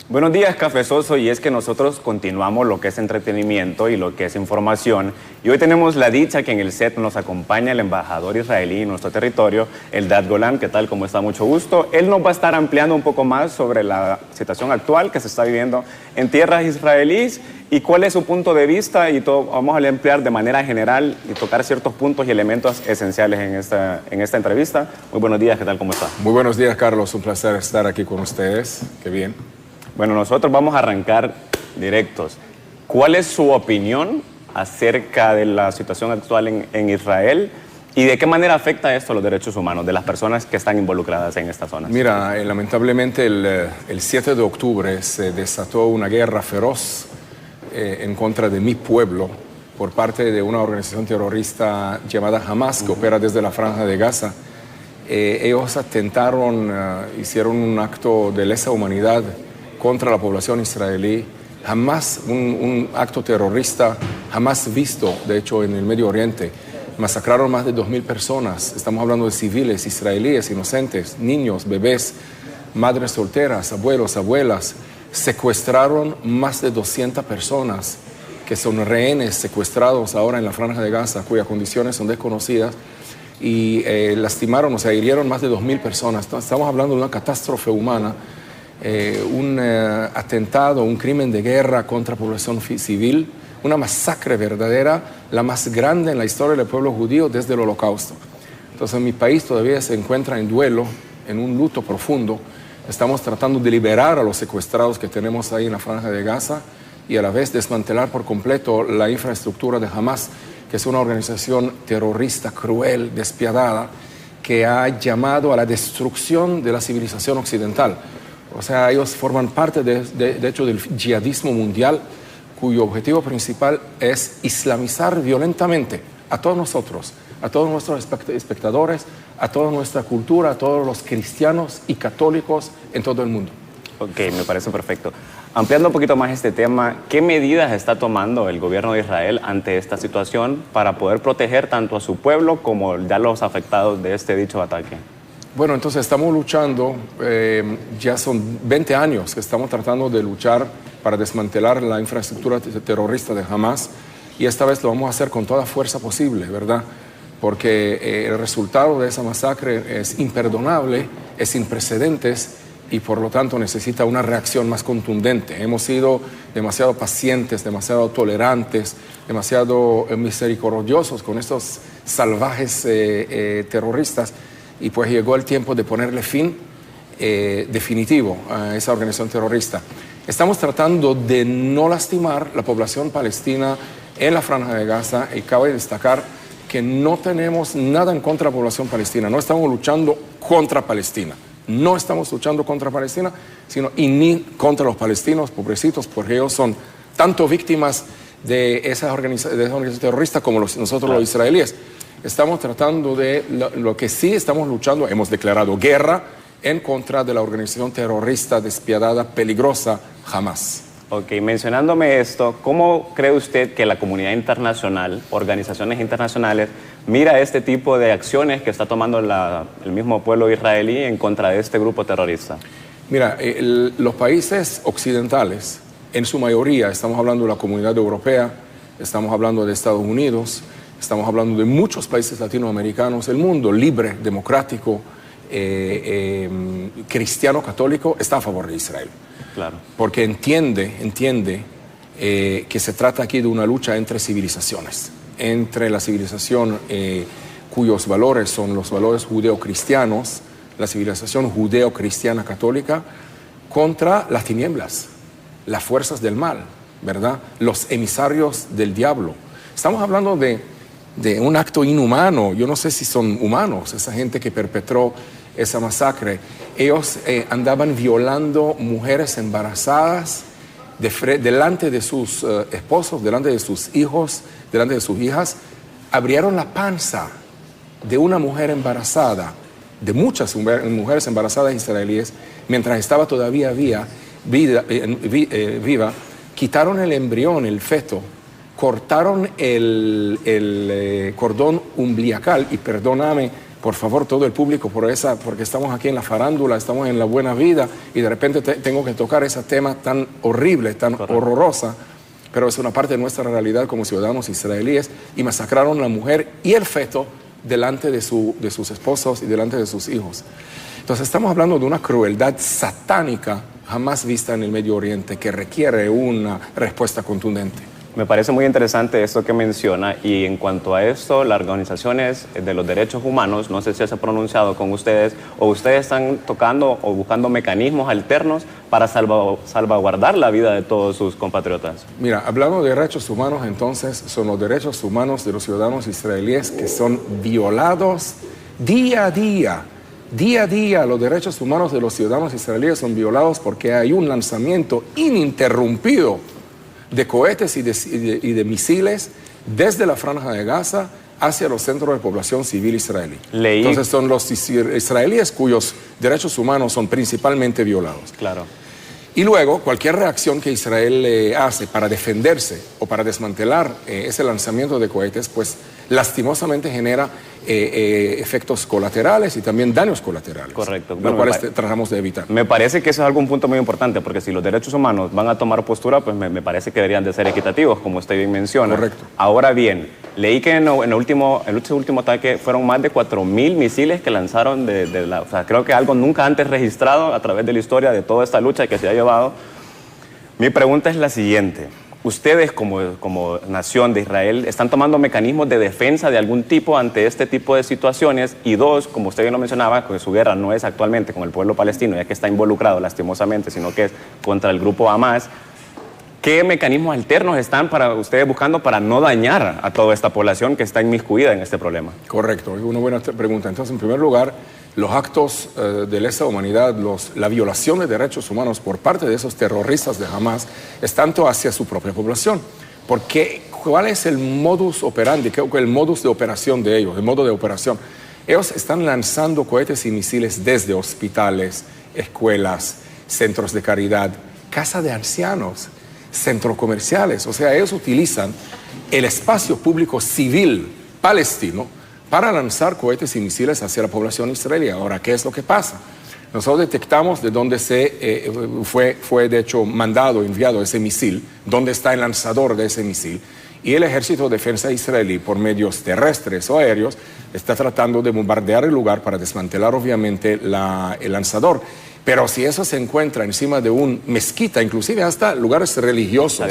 Buenos días, cafezoso, y es que nosotros continuamos lo que es entretenimiento y lo que es información. Y hoy tenemos la dicha que en el set nos acompaña el embajador israelí en nuestro territorio, Eldad Golan. ¿Qué tal? ¿Cómo está? Mucho gusto. Él nos va a estar ampliando un poco más sobre la situación actual que se está viviendo en tierras israelíes y cuál es su punto de vista, y todo. Vamos a ampliar de manera general y tocar ciertos puntos y elementos esenciales en esta entrevista. Muy buenos días, ¿qué tal? ¿Cómo está? Muy buenos días, Carlos. Un placer estar aquí con ustedes. Qué bien. Bueno, nosotros vamos a arrancar directos. ¿Cuál es su opinión acerca de la situación actual en Israel y de qué manera afecta esto a los derechos humanos de las personas que están involucradas en estas zonas? Mira, lamentablemente el 7 de octubre se desató una guerra feroz en contra de mi pueblo por parte de una organización terrorista llamada Hamas, que opera desde la Franja de Gaza. Ellos atentaron, hicieron un acto de lesa humanidad contra la población israelí, jamás un acto terrorista, jamás visto, de hecho, en el Medio Oriente. Masacraron más de 2.000 personas, estamos hablando de civiles, israelíes, inocentes, niños, bebés, madres solteras, abuelos, abuelas. Secuestraron más de 200 personas que son rehenes secuestrados ahora en la Franja de Gaza, cuyas condiciones son desconocidas, y lastimaron, o sea, hirieron más de 2.000 personas. Estamos hablando de una catástrofe humana. Un atentado, un crimen de guerra contra la población civil, una masacre verdadera, la más grande en la historia del pueblo judío desde el Holocausto. Entonces mi país todavía se encuentra en duelo, en un luto profundo. Estamos tratando de liberar a los secuestrados que tenemos ahí en la Franja de Gaza y a la vez desmantelar por completo la infraestructura de Hamas, que es una organización terrorista cruel, despiadada, que ha llamado a la destrucción de la civilización occidental. O sea, ellos forman parte, de hecho, del yihadismo mundial, cuyo objetivo principal es islamizar violentamente a todos nosotros, a todos nuestros espectadores, a toda nuestra cultura, a todos los cristianos y católicos en todo el mundo. Ok, me parece perfecto. Ampliando un poquito más este tema, ¿qué medidas está tomando el gobierno de Israel ante esta situación para poder proteger tanto a su pueblo como ya los afectados de este dicho ataque? Bueno, entonces estamos luchando, ya son 20 años que estamos tratando de luchar para desmantelar la infraestructura terrorista de Hamas, y esta vez lo vamos a hacer con toda fuerza posible, ¿verdad? Porque el resultado de esa masacre es imperdonable, es sin precedentes y por lo tanto necesita una reacción más contundente. Hemos sido demasiado pacientes, demasiado tolerantes, demasiado misericordiosos con estos salvajes terroristas. Y pues llegó el tiempo de ponerle fin definitivo a esa organización terrorista. Estamos tratando de no lastimar la población palestina en la Franja de Gaza, y cabe destacar que no tenemos nada en contra de la población palestina. No estamos luchando contra Palestina. No estamos luchando contra Palestina, sino y ni contra los palestinos, pobrecitos, porque ellos son tanto víctimas de esa organización terrorista como nosotros los israelíes. Estamos tratando de lo que sí estamos luchando. Hemos declarado guerra en contra de la organización terrorista despiadada, peligrosa, Hamas. Ok, mencionándome esto, ¿cómo cree usted que la comunidad internacional, organizaciones internacionales, mira este tipo de acciones que está tomando el mismo pueblo israelí en contra de este grupo terrorista? Mira, los países occidentales, en su mayoría, estamos hablando de la comunidad europea, estamos hablando de Estados Unidos, estamos hablando de muchos países latinoamericanos, el mundo libre, democrático, cristiano, católico, está a favor de Israel. Claro. Porque entiende que se trata aquí de una lucha entre civilizaciones, entre la civilización cuyos valores son los valores judeo-cristianos, la civilización judeo-cristiana católica, contra las tinieblas, las fuerzas del mal, ¿verdad? Los emisarios del diablo. Estamos hablando de un acto inhumano. Yo no sé si son humanos, esa gente que perpetró esa masacre. Ellos andaban violando mujeres embarazadas delante de sus esposos, delante de sus hijos, delante de sus hijas. Abrieron la panza de una mujer embarazada, de muchas mujeres embarazadas israelíes, mientras estaba todavía viva, quitaron el embrión, el feto, cortaron el cordón umbilical, y perdóname por favor, todo el público, porque estamos aquí en la farándula, estamos en la buena vida y de repente tengo que tocar ese tema tan horrible, tan horrorosa, pero es una parte de nuestra realidad como ciudadanos israelíes, y masacraron a la mujer y el feto delante de sus esposos y delante de sus hijos. Entonces estamos hablando de una crueldad satánica jamás vista en el Medio Oriente que requiere una respuesta contundente. Me parece muy interesante esto que menciona, y en cuanto a esto, las organizaciones de los derechos humanos, no sé si se ha pronunciado con ustedes, o ustedes están tocando o buscando mecanismos alternos para salvaguardar la vida de todos sus compatriotas. Mira, hablando de derechos humanos, entonces son los derechos humanos de los ciudadanos israelíes que son violados día a día. Día a día los derechos humanos de los ciudadanos israelíes son violados porque hay un lanzamiento ininterrumpido de cohetes y de misiles desde la Franja de Gaza hacia los centros de población civil israelí. Entonces son los israelíes cuyos derechos humanos son principalmente violados. Claro. Y luego, cualquier reacción que Israel hace para defenderse o para desmantelar ese lanzamiento de cohetes, pues lastimosamente genera efectos colaterales y también daños colaterales. Correcto. Lo cual tratamos de evitar. Me parece que eso es algún punto muy importante, porque si los derechos humanos van a tomar postura, pues me parece que deberían de ser equitativos, como usted bien menciona. Correcto. Ahora bien, leí que en el último ataque fueron más de 4.000 misiles que lanzaron o sea, creo que algo nunca antes registrado a través de la historia de toda esta lucha que se ha llevado. Mi pregunta es la siguiente. ¿Ustedes como nación de Israel están tomando mecanismos de defensa de algún tipo ante este tipo de situaciones? Y dos, como usted bien lo mencionaba, que su guerra no es actualmente con el pueblo palestino, ya que está involucrado lastimosamente, sino que es contra el grupo Hamas. ¿Qué mecanismos alternos están ustedes buscando para no dañar a toda esta población que está inmiscuida en este problema? Correcto, es una buena pregunta. Entonces, en primer lugar, los actos de lesa humanidad, la violación de derechos humanos por parte de esos terroristas de Hamas es tanto hacia su propia población. Porque, ¿cuál es el modus operandi, el modus de operación de ellos, el modo de operación? Ellos están lanzando cohetes y misiles desde hospitales, escuelas, centros de caridad, casas de ancianos, centros comerciales. O sea, ellos utilizan el espacio público civil palestino para lanzar cohetes y misiles hacia la población israelí. Ahora, ¿qué es lo que pasa? Nosotros detectamos de dónde fue de hecho enviado ese misil, dónde está el lanzador de ese misil, y el Ejército de Defensa israelí, por medios terrestres o aéreos, está tratando de bombardear el lugar para desmantelar obviamente el lanzador. Pero si eso se encuentra encima de una mezquita, inclusive hasta lugares religiosos,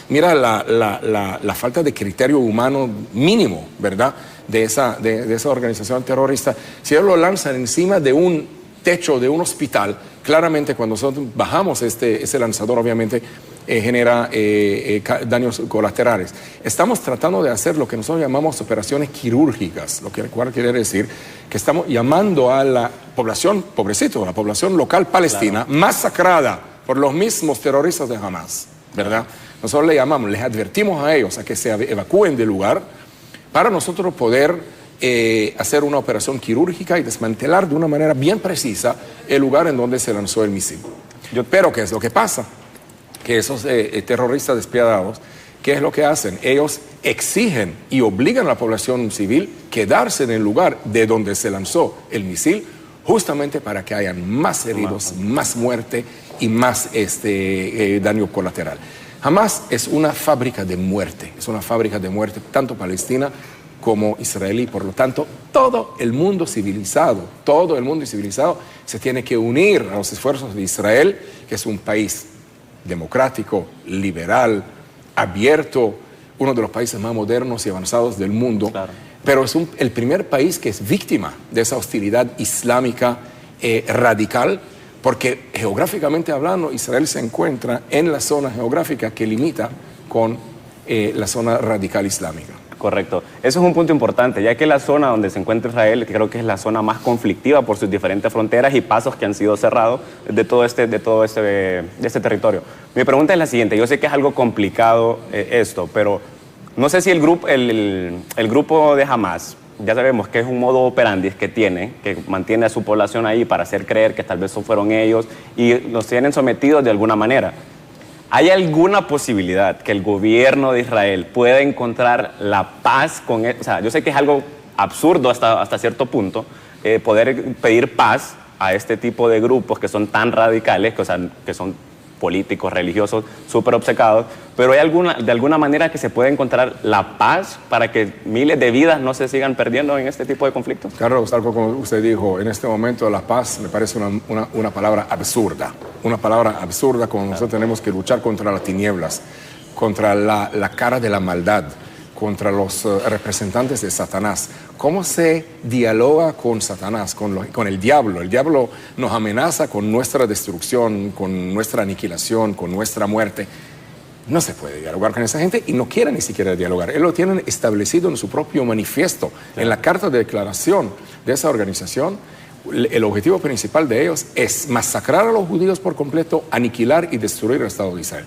mira la falta de criterio humano mínimo, ¿verdad?, de esa organización terrorista. Si ellos lo lanzan encima de un techo de un hospital, claramente cuando nosotros bajamos ese lanzador, obviamente genera daños colaterales. Estamos tratando de hacer lo que nosotros llamamos operaciones quirúrgicas, lo cual quiere decir que estamos llamando a la población, pobrecito, la población local palestina, masacrada por los mismos terroristas de Hamas, ¿verdad? Nosotros les advertimos a ellos a que se evacúen del lugar para nosotros poder hacer una operación quirúrgica y desmantelar de una manera bien precisa el lugar en donde se lanzó el misil. Pero ¿qué es lo que pasa? Que esos terroristas despiadados, ¿qué es lo que hacen? Ellos exigen y obligan a la población civil quedarse en el lugar de donde se lanzó el misil, justamente para que hayan más heridos, más muerte y más daño colateral. Hamas es una fábrica de muerte, tanto palestina como israelí. Por lo tanto, todo el mundo civilizado se tiene que unir a los esfuerzos de Israel, que es un país democrático, liberal, abierto, uno de los países más modernos y avanzados del mundo, claro. Pero es el primer país que es víctima de esa hostilidad islámica radical, porque geográficamente hablando, Israel se encuentra en la zona geográfica que limita con la zona radical islámica. Correcto. Eso es un punto importante, ya que la zona donde se encuentra Israel, que creo que es la zona más conflictiva por sus diferentes fronteras y pasos que han sido cerrados de todo este territorio. Mi pregunta es la siguiente. Yo sé que es algo complicado esto, pero no sé si el grupo de Hamas, ya sabemos que es un modo operandi que mantiene a su población ahí para hacer creer que tal vez fueron ellos y los tienen sometidos de alguna manera. ¿Hay alguna posibilidad que el gobierno de Israel pueda encontrar la paz con él? O sea, yo sé que es algo absurdo hasta cierto punto poder pedir paz a este tipo de grupos que son tan radicales, o sea, que son políticos, religiosos, súper obcecados, pero hay de alguna manera que se puede encontrar la paz para que miles de vidas no se sigan perdiendo en este tipo de conflictos. Carlos, tal como usted dijo, en este momento la paz me parece una palabra absurda, como nosotros tenemos que luchar contra las tinieblas, contra la cara de la maldad, contra los representantes de Satanás. ¿Cómo se dialoga con Satanás, con el diablo? El diablo nos amenaza con nuestra destrucción, con nuestra aniquilación, con nuestra muerte. No se puede dialogar con esa gente y no quiere ni siquiera dialogar. Ellos lo tienen establecido en su propio manifiesto, en la carta de declaración de esa organización. El objetivo principal de ellos es masacrar a los judíos por completo, aniquilar y destruir el Estado de Israel.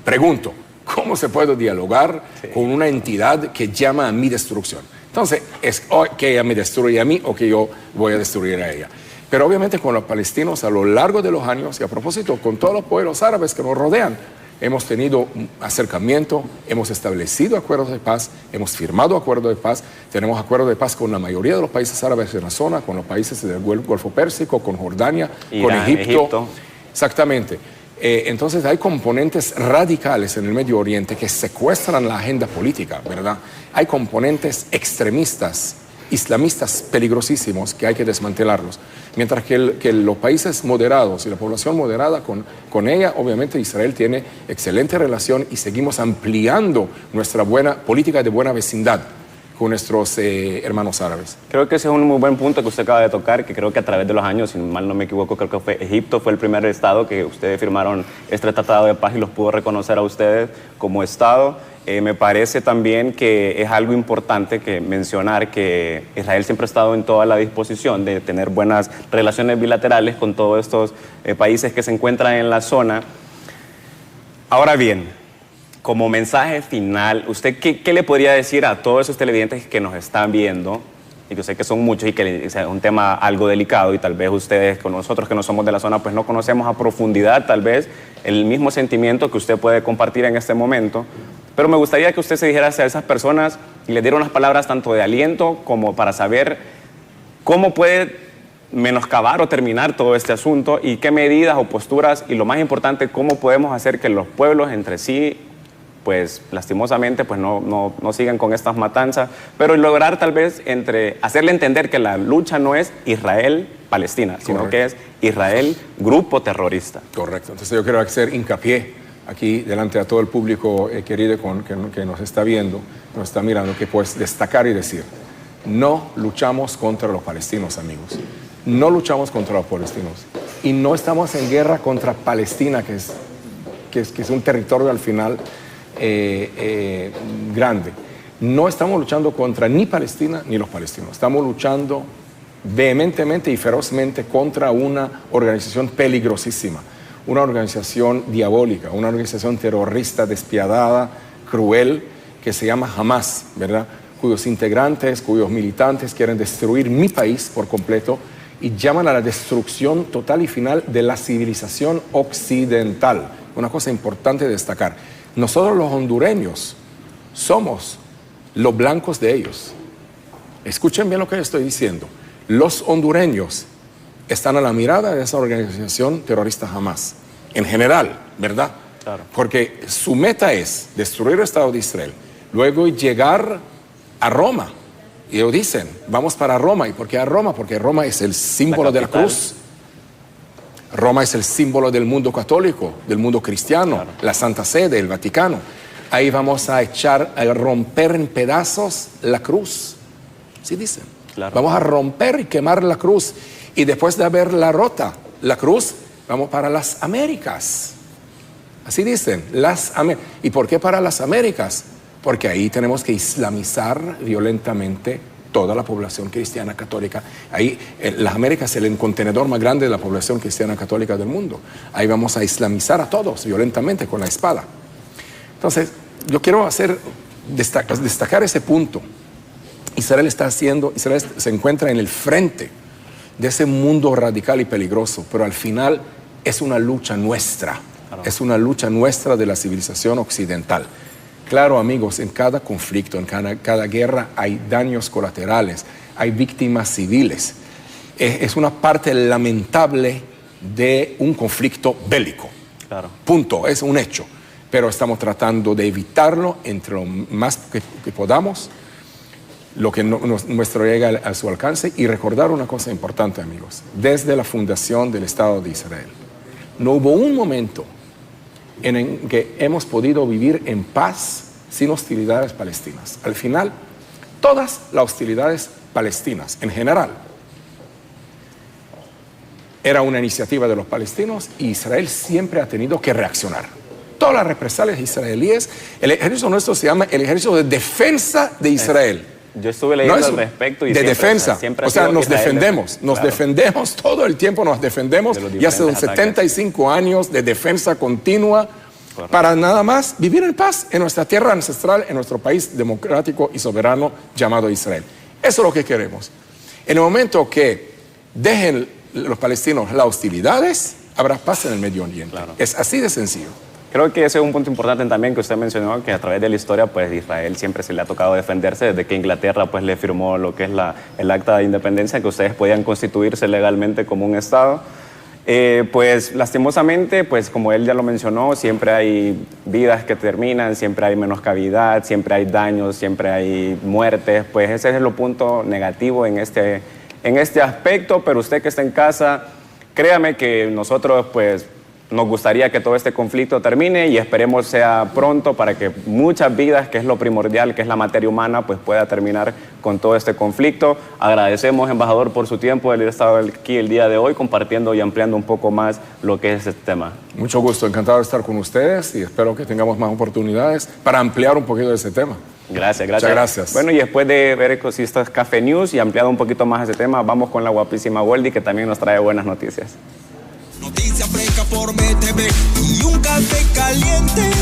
Pregunto, ¿cómo se puede dialogar con una entidad que llama a mi destrucción? Entonces, es que ella me destruye a mí o que yo voy a destruir a ella. Pero obviamente con los palestinos a lo largo de los años, y a propósito con todos los pueblos árabes que nos rodean, hemos tenido un acercamiento, hemos establecido acuerdos de paz, hemos firmado acuerdos de paz, tenemos acuerdos de paz con la mayoría de los países árabes de la zona, con los países del Golfo Pérsico, con Jordania, Irán, con Egipto. Exactamente. Entonces hay componentes radicales en el Medio Oriente que secuestran la agenda política, ¿verdad? Hay componentes extremistas, islamistas peligrosísimos que hay que desmantelarlos. Mientras que los países moderados y la población moderada con ella, obviamente Israel tiene excelente relación y seguimos ampliando nuestra buena política de buena vecindad con nuestros hermanos árabes. Creo que ese es un muy buen punto que usted acaba de tocar, que creo que a través de los años, si mal no me equivoco, creo que fue Egipto, fue el primer estado que ustedes firmaron este tratado de paz y los pudo reconocer a ustedes como estado. Me parece también que es algo importante que mencionar que Israel siempre ha estado en toda la disposición de tener buenas relaciones bilaterales con todos estos países que se encuentran en la zona. Ahora bien, como mensaje final, ¿usted qué le podría decir a todos esos televidentes que nos están viendo? Y yo sé que son muchos y que es un tema algo delicado y tal vez ustedes, con nosotros que no somos de la zona, pues no conocemos a profundidad tal vez el mismo sentimiento que usted puede compartir en este momento. Pero me gustaría que usted se dijera hacia esas personas y les diera unas palabras tanto de aliento como para saber cómo puede menoscabar o terminar todo este asunto y qué medidas o posturas y lo más importante, cómo podemos hacer que los pueblos entre sí pues lastimosamente pues no sigan con estas matanzas, pero lograr tal vez hacerle entender que la lucha no es Israel-Palestina, sino que es Israel-grupo terrorista. Correcto. Entonces yo quiero hacer hincapié aquí delante de todo el público querido que nos está viendo, nos está mirando, que pues destacar y decir, no luchamos contra los palestinos, amigos. No luchamos contra los palestinos. Y no estamos en guerra contra Palestina, que es un territorio al final grande. No estamos luchando contra ni Palestina ni los palestinos. Estamos luchando vehementemente y ferozmente contra una organización peligrosísima, una organización diabólica, una organización terrorista despiadada, cruel, que se llama Hamas, ¿verdad? Cuyos integrantes, cuyos militantes quieren destruir mi país por completo y llaman a la destrucción total y final de la civilización occidental. Una cosa importante de destacar. Nosotros los hondureños somos los blancos de ellos. Escuchen bien lo que estoy diciendo. Los hondureños están a la mirada de esa organización terrorista Hamas, en general, ¿verdad? Claro. Porque su meta es destruir el Estado de Israel, luego llegar a Roma. Y ellos dicen, vamos para Roma. ¿Y por qué a Roma? Porque Roma es el símbolo de la cruz. Roma es el símbolo del mundo católico, del mundo cristiano, claro. La Santa Sede, el Vaticano. Ahí vamos a romper en pedazos la cruz. ¿Sí dicen? Claro. Vamos a romper y quemar la cruz. Y después de haberla rota, la cruz, vamos para las Américas. Así dicen, ¿Y por qué para las Américas? Porque ahí tenemos que islamizar violentamente toda la población cristiana católica. Ahí, las Américas es el contenedor más grande de la población cristiana católica del mundo. Ahí vamos a islamizar a todos violentamente con la espada. Entonces, yo quiero destacar ese punto. Israel se encuentra en el frente de ese mundo radical y peligroso, pero al final es una lucha nuestra. Claro. Es una lucha nuestra de la civilización occidental. Claro, amigos, en cada conflicto, en cada guerra hay daños colaterales, hay víctimas civiles. Es una parte lamentable de un conflicto bélico. Claro. Punto, es un hecho. Pero estamos tratando de evitarlo entre lo más que podamos, lo que nuestro llega a su alcance, y recordar una cosa importante, amigos. Desde la fundación del Estado de Israel, no hubo un momento en el que hemos podido vivir en paz sin hostilidades palestinas. Al final, todas las hostilidades palestinas, en general, era una iniciativa de los palestinos y Israel siempre ha tenido que reaccionar. Todas las represalias israelíes, el ejército nuestro se llama el ejército de defensa de Israel. Yo estuve leyendo al respecto y de siempre, defensa, siempre o sea, nos Israel defendemos, nos claro. defendemos todo el tiempo, nos defendemos y hace 75 años de defensa continua. Correcto. Para nada más vivir en paz en nuestra tierra ancestral, en nuestro país democrático y soberano llamado Israel. Eso es lo que queremos. En el momento que dejen los palestinos las hostilidades, habrá paz en el Medio Oriente. Claro. Es así de sencillo. Creo que ese es un punto importante también que usted mencionó, que a través de la historia, pues Israel siempre se le ha tocado defenderse desde que Inglaterra pues le firmó lo que es el acta de independencia, que ustedes podían constituirse legalmente como un Estado. Pues lastimosamente, pues como él ya lo mencionó, siempre hay vidas que terminan, siempre hay menoscabilidad, siempre hay daños, siempre hay muertes, pues ese es el punto negativo en este aspecto, pero usted que está en casa, créame que nosotros pues nos gustaría que todo este conflicto termine y esperemos sea pronto para que muchas vidas, que es lo primordial, que es la materia humana, pues pueda terminar con todo este conflicto. Agradecemos, embajador, por su tiempo de haber estado aquí el día de hoy compartiendo y ampliando un poco más lo que es este tema. Mucho gusto, encantado de estar con ustedes y espero que tengamos más oportunidades para ampliar un poquito de ese tema. Gracias, gracias. Muchas gracias. Bueno, y después de ver Ecosistas Café News y ampliado un poquito más ese tema, vamos con la guapísima Goldie, que también nos trae buenas noticias. Noticias frescas por BTV y un café caliente.